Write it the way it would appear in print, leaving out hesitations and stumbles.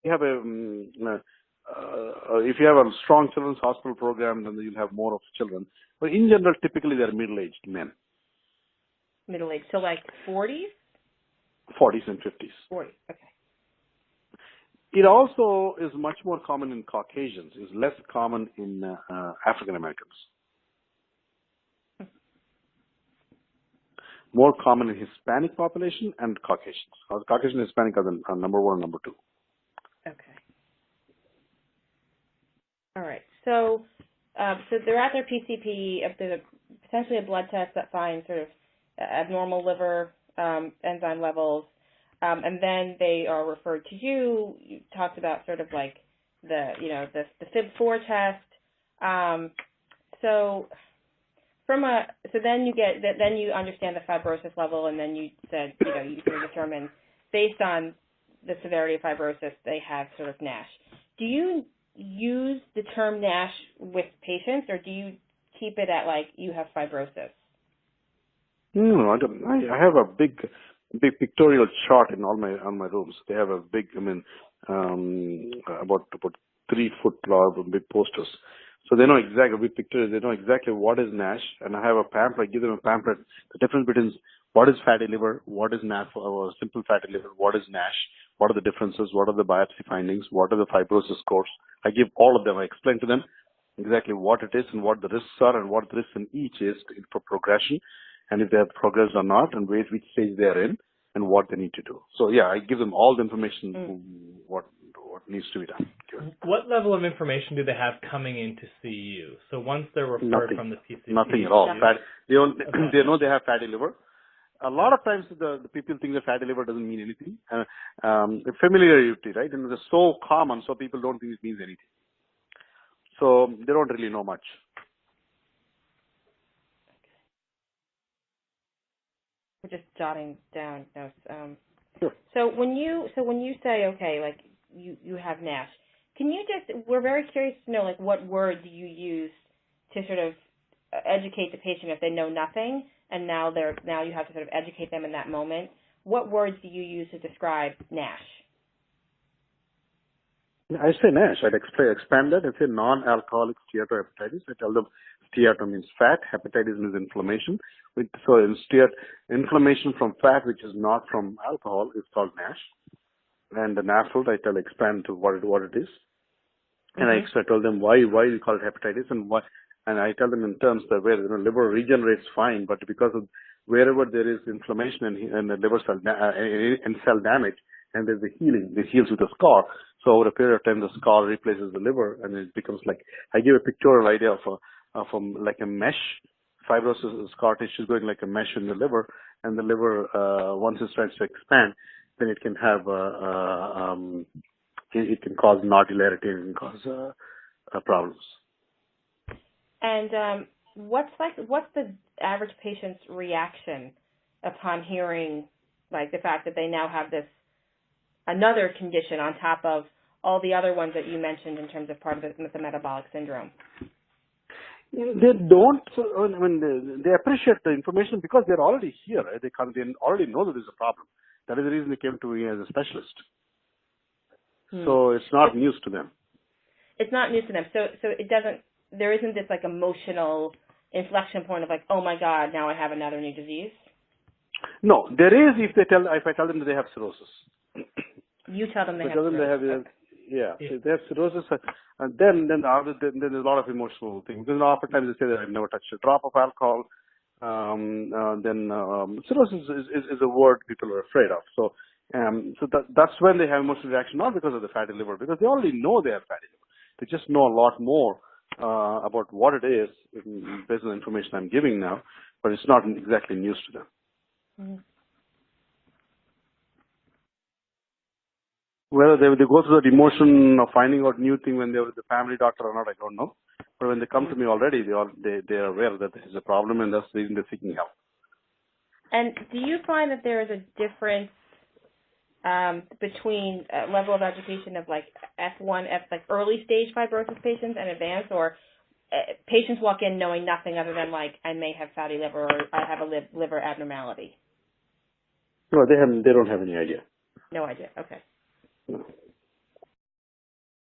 you have if you have a strong children's hospital program, then you'll have more of children. But in general, typically they're middle-aged men. Middle-aged, so like 40s? 40s and 50s. 40, okay. It also is much more common in Caucasians. It's less common in African Americans. More common in Hispanic population and Caucasians. Caucasian and Hispanic are number one and number two. Okay. All right. So they're at their PCP. If there's potentially a blood test that finds sort of abnormal liver enzyme levels, and then they are referred to you. You talked about sort of like the FIB4 test. So then you understand the fibrosis level, and then you said you can determine based on the severity of fibrosis they have sort of NASH. Do you use the term NASH with patients, or do you keep it at like you have fibrosis? No, I don't. I have a big pictorial chart in all my rooms. They have a big, about 3 foot long big posters. So they know exactly with pictures. They know exactly what is NASH, and I have a pamphlet. I give them a pamphlet. The difference between what is fatty liver, what is NASH, or simple fatty liver, what is NASH, what are the differences, what are the biopsy findings, what are the fibrosis scores. I give all of them. I explain to them exactly what it is and what the risks are and what the risks in each is for progression, and if they have progressed or not, and which stage they are in, and what they need to do. So yeah, I give them all the information what needs to be done. What level of information do they have coming in to see you? So once they're referred from the PCP, nothing at all. They know they have fatty liver. A lot of times the people think that fatty liver doesn't mean anything. Familiarity, right? And it's so common, so people don't think it means anything. So they don't really know much. We're just jotting down notes. Sure. So when you say, okay, like you have NASH, can you we're very curious to know, like, what word do you use to sort of educate the patient if they know nothing, and now you have to sort of educate them in that moment. What words do you use to describe NASH? I say NASH. I'd expand that. I say non-alcoholic steatohepatitis. I tell them steato means fat, hepatitis means inflammation. So inflammation from fat, which is not from alcohol, is called NASH. And the NAFLD, I expand to what it is. And I tell them why we call it hepatitis and why. And I tell them in terms that where liver regenerates fine, but because of wherever there is inflammation and the liver cell and cell damage, and there's a healing, it heals with a scar. So over a period of time, the scar replaces the liver, and it becomes like, I give a pictorial idea of like a mesh. Fibrosis scar tissue is going like a mesh in the liver, and the liver once it starts to expand, then it can have it can cause nodularity and can cause problems. And what's the average patient's reaction upon hearing, like, the fact that they now have this another condition on top of all the other ones that you mentioned in terms of part of the metabolic syndrome? They don't. They appreciate the information because they're already here. Right? They already know that there's a problem. That is the reason they came to me as a specialist. So it's not news to them. It's not news to them. So it doesn't. There isn't this like emotional inflection point of like, oh my God, now I have another new disease. No, there is if I tell them that they have cirrhosis. You tell them they have cirrhosis. If they have cirrhosis, and then there's a lot of emotional things. Because oftentimes they say that I've never touched a drop of alcohol. Cirrhosis is a word people are afraid of. So that's when they have emotional reaction, not because of the fatty liver, because they already know they have fatty liver. They just know a lot more about what it is based on the information I'm giving now, but it's not exactly news to them. Mm-hmm. Whether they go through that emotion of finding out new thing when they're with the family doctor or not, I don't know. But when they come to me already, they are aware that there is a problem, and that's the reason they're seeking help. And do you find that there is a difference between level of education of like F1, like early stage fibrosis patients and advanced, or patients walk in knowing nothing other than like I may have fatty liver or I have a liver abnormality? No, they don't have any idea. No idea. Okay. No.